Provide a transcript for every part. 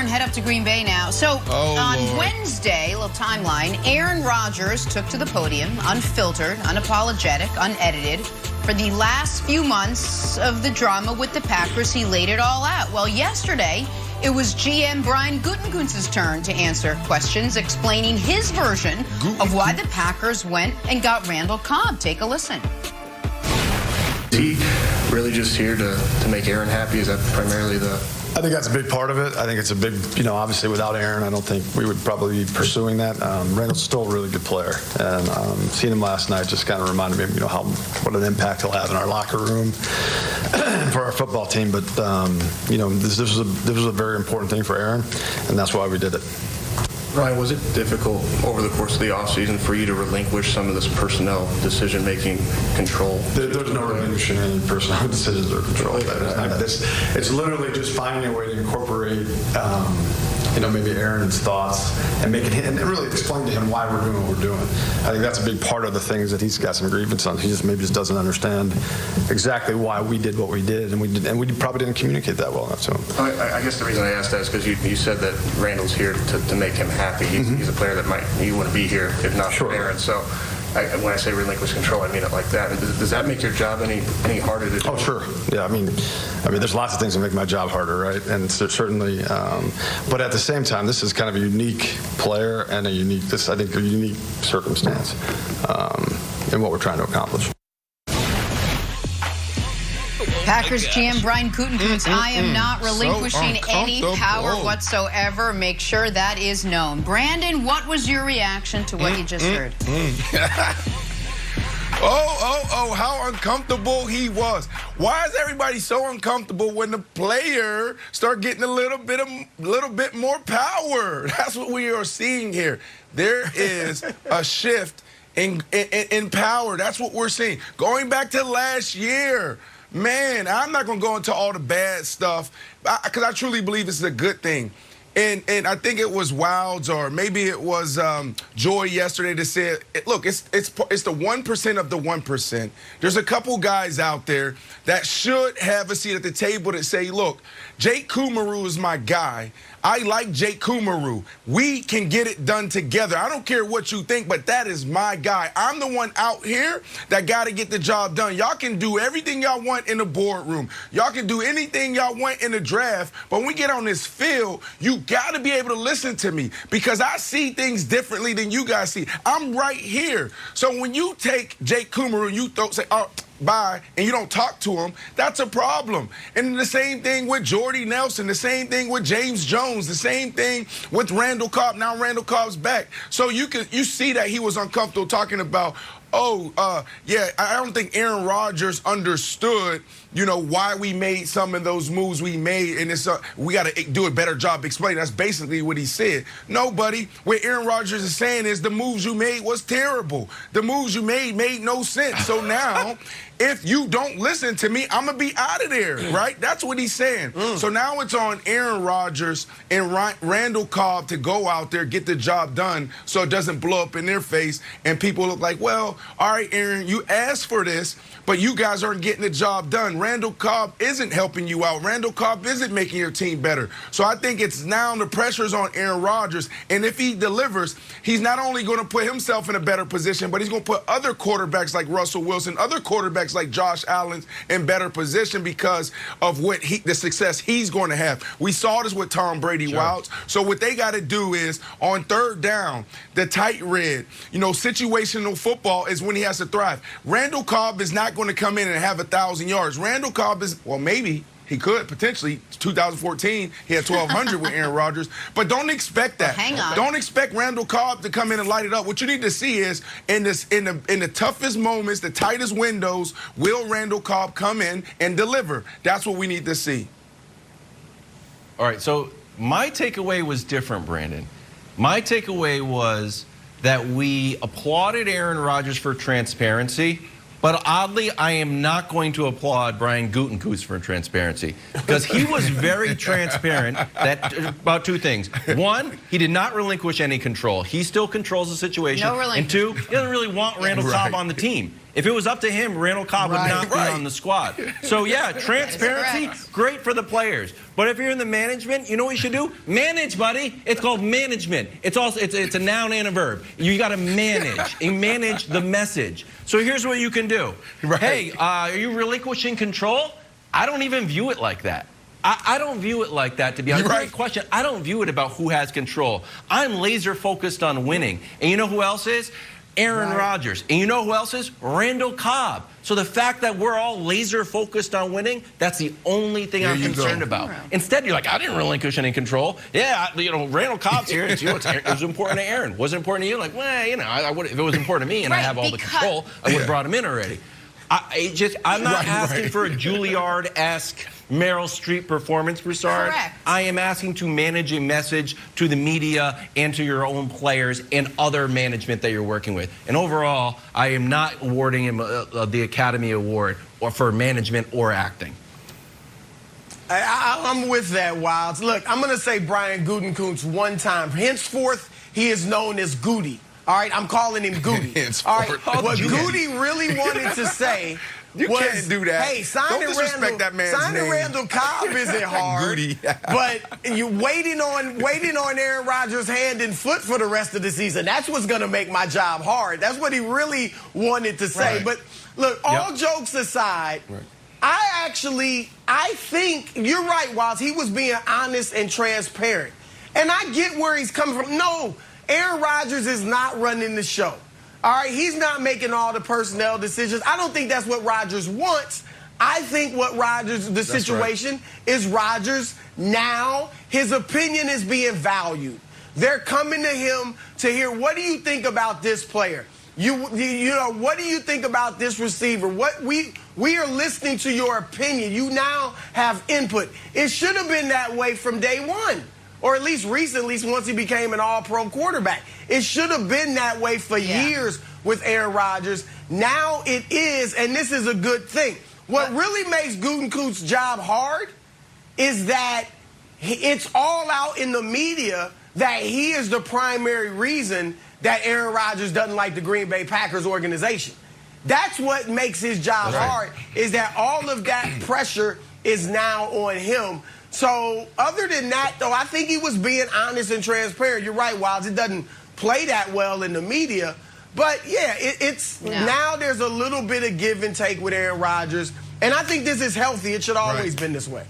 Aaron, head up to Green Bay now. So on Wednesday, a little timeline, Aaron Rodgers took to the podium, unfiltered, unapologetic, unedited. For the last few months of the drama with the Packers, he laid it all out. Well, yesterday, it was GM Brian Gutekunst's turn to answer questions, explaining his version of why the Packers went and got Randall Cobb. Take a listen. Is he really just here to make Aaron happy? Is that primarily the... I think that's a big part of it. I think it's a big, obviously without Aaron, I don't think we would probably be pursuing that. Randall's still a really good player. And seeing him last night just kind of reminded me of, what an impact he'll have in our locker room for our football team. But, this was a very important thing for Aaron, and that's why we did it. Ryan, was it difficult over the course of the offseason for you to relinquish some of this personnel decision-making control? There's no relinquishing any personnel decisions or control. It's literally just finding a way to incorporate, maybe Aaron's thoughts and and really explain to him why we're doing what we're doing. I think that's a big part of the things that he's got some grievance on. He maybe just doesn't understand exactly why we did what we did, and we probably didn't communicate that well enough to him. I guess the reason I asked that is because you said that Randall's here to make him happy. He's a player that he wouldn't be here if not for Aaron. So when I say relinquish control, I mean it like that. Does that make your job any harder to do? Oh, sure. Yeah, I mean, there's lots of things that make my job harder, right? And certainly, but at the same time, this is kind of a unique player and a unique circumstance in what we're trying to accomplish. Packers GM Brian Gutekunst, I am not relinquishing any power whatsoever. Make sure that is known. Brandon, what was your reaction to what you just heard? How uncomfortable he was. Why is everybody so uncomfortable when the player start getting a little bit more power? That's what we are seeing here. There is a shift in power. That's what we're seeing. Going back to last year, man, I'm not going to go into all the bad stuff because I truly believe this is a good thing. And I think it was Wilds or maybe it was Joy yesterday that said, look, it's the 1% of the 1%. There's a couple guys out there that should have a seat at the table that say, look, Jake Kumerow is my guy. I like Jake Kumerow. We can get it done together. I don't care what you think, but that is my guy. I'm the one out here that got to get the job done. Y'all can do everything y'all want in the boardroom. Y'all can do anything y'all want in the draft. But when we get on this field, you got to be able to listen to me because I see things differently than you guys see. I'm right here. So when you take Jake Kumerow, you say, oh, bye, and you don't talk to him, that's a problem. And the same thing with Jordy Nelson, the same thing with James Jones, the same thing with Randall Cobb. Now Randall Cobb's back. So you see that he was uncomfortable talking about, I don't think Aaron Rodgers understood, why we made some of those moves we made, and we got to do a better job explaining. That's basically what he said. No, buddy, what Aaron Rodgers is saying is the moves you made was terrible. The moves you made no sense. So now, if you don't listen to me, I'm going to be out of there, right? That's what he's saying. So now it's on Aaron Rodgers and Randall Cobb to go out there, get the job done so it doesn't blow up in their face and people look like, well, all right, Aaron, you asked for this, but you guys aren't getting the job done. Randall Cobb isn't helping you out. Randall Cobb isn't making your team better. So I think it's now the pressure's on Aaron Rodgers. And if he delivers, he's not only going to put himself in a better position, but he's going to put other quarterbacks like Russell Wilson, other quarterbacks like Josh Allen in better position because of the success he's going to have. We saw this with Tom Brady, Wilds. So what they got to do is on third down, the tight red, situational football is when he has to thrive. Randall Cobb is not going to come in and have 1,000 yards. Randall Cobb is, maybe he could potentially. 2014, he had 1,200 with Aaron Rodgers. But don't expect that. Hang on. Don't expect Randall Cobb to come in and light it up. What you need to see is in the toughest moments, the tightest windows, will Randall Cobb come in and deliver? That's what we need to see. All right, so my takeaway was different, Brandon. My takeaway was that we applauded Aaron Rodgers for transparency. But oddly, I am not going to applaud Brian Gutekunst for transparency because he was very transparent about two things. One, he did not relinquish any control. He still controls the situation. No relinquish. And two, he doesn't really want Randall Cobb on the team. If it was up to him, Randall Cobb would not be on the squad. So, yeah, transparency, great for the players. But if you're in the management, you know what you should do? Manage, buddy. It's called management. It's a noun and a verb. You got to manage. And manage the message. So here's what you can do. Hey, are you relinquishing control? I don't even view it like that. I don't view it like that, to be honest. Great question. I don't view it about who has control. I'm laser focused on winning. And you know who else is? Aaron Rodgers. And you know who else is? Randall Cobb. So the fact that we're all laser focused on winning, that's the only thing I'm concerned about. Instead, you're like, I didn't relinquish any control. Yeah, Randall Cobb's here. It's you. It was important to Aaron. Was it important to you? Like, well, I would, if it was important to me and I have all the control, I would have brought him in already. I'm not asking for a Juilliard-esque Meryl Streep performance, Broussard. Correct. I am asking to manage a message to the media and to your own players and other management that you're working with. And overall, I am not awarding him the Academy Award or for management or acting. I'm with that, Wilds. Look, I'm going to say Brian Gutekunst one time. Henceforth, he is known as Goody. All right, I'm calling him Goody. All right, what Goody really wanted to say was, can't do that. Hey, signing Randall Cobb isn't hard, but you waiting on Aaron Rodgers' hand and foot for the rest of the season. That's what's going to make my job hard. That's what he really wanted to say. But look, all jokes aside, I think you're right, Wiles. He was being honest and transparent. And I get where he's coming from. No, Aaron Rodgers is not running the show. All right, he's not making all the personnel decisions. I don't think that's what Rodgers wants. I think the situation is Rodgers now. His opinion is being valued. They're coming to him to hear, what do you think about this player? You know, what do you think about this receiver? We are listening to your opinion. You now have input. It should have been that way from day one. Or at least recently, once he became an all-pro quarterback. It should have been that way for years with Aaron Rodgers. Now it is, and this is a good thing. What really makes Gutekunst's job hard is that it's all out in the media that he is the primary reason that Aaron Rodgers doesn't like the Green Bay Packers organization. That's what makes his job hard, is that all of that pressure is now on him. So other than that, though, I think he was being honest and transparent. You're right, Wiles. It doesn't play that well in the media. But, yeah, now there's a little bit of give and take with Aaron Rodgers. And I think this is healthy. It should always been this way.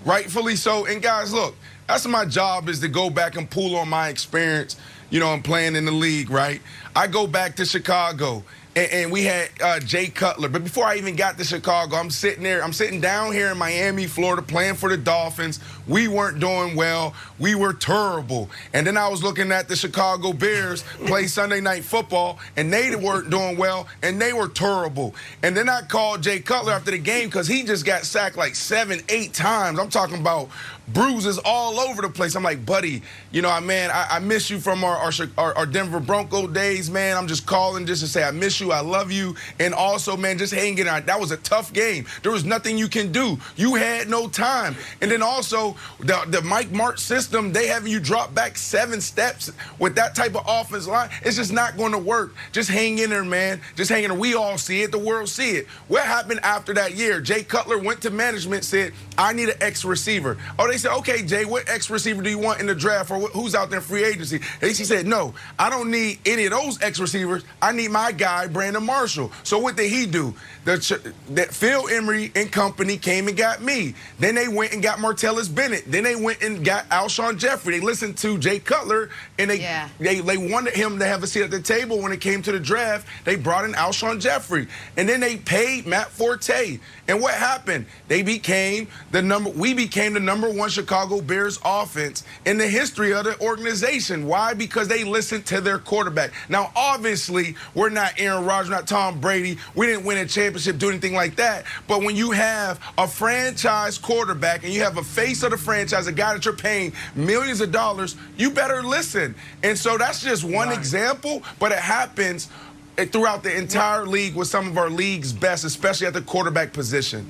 Rightfully so. And, guys, look, that's my job, is to go back and pull on my experience, you know, and playing in the league, right? I go back to Chicago. And we had Jay Cutler. But before I even got to Chicago, I'm sitting down here in Miami, Florida, playing for the Dolphins. We weren't doing well. We were terrible. And then I was looking at the Chicago Bears play Sunday Night Football, and they weren't doing well, and they were terrible. And then I called Jay Cutler after the game because he just got sacked like 7, 8 times. I'm talking about bruises all over the place. I'm like, buddy, you know, man, I miss you from our Denver Bronco days, man. I'm just calling just to say I miss you, I love you, and also, man, just hanging out. That was a tough game. There was nothing you can do. You had no time. And then also, the Mike Martz system, they having you drop back 7 steps with that type of offense line. It's just not going to work. Just hang in there, man. Just hang in there. We all see it. The world see it. What happened after that year? Jay Cutler went to management, said, I need an X receiver. Oh, they said, okay, Jay, what X receiver do you want in the draft, or who's out there in free agency? And he said, no, I don't need any of those X receivers. I need my guy, Brandon Marshall. So what did he do? That Phil Emery and company came and got me. Then they went and got Martellus Bennett. Then they went and got Alshon Jeffrey. They listened to Jay Cutler, and they wanted him to have a seat at the table when it came to the draft. They brought in Alshon Jeffrey. And then they paid Matt Forte. And what happened? We became the number 1 Chicago Bears offense in the history of the organization. Why? Because they listened to their quarterback. Now, obviously, we're not Aaron Rodgers, not Tom Brady. We didn't win a championship, do anything like that. But when you have a franchise quarterback and you have a face of the franchise, a guy that you're paying millions of dollars, you better listen. And so that's just one example, but it happens throughout the entire league with some of our league's best, especially at the quarterback position.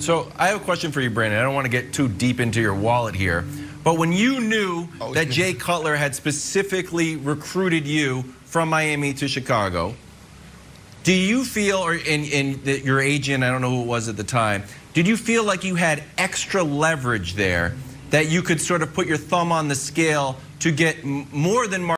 So I have a question for you, Brandon. I don't want to get too deep into your wallet here, but when you knew that Jay Cutler had specifically recruited you from Miami to Chicago, do you feel, or your agent, I don't know who it was at the time, did you feel like you had extra leverage there that you could sort of put your thumb on the scale to get more than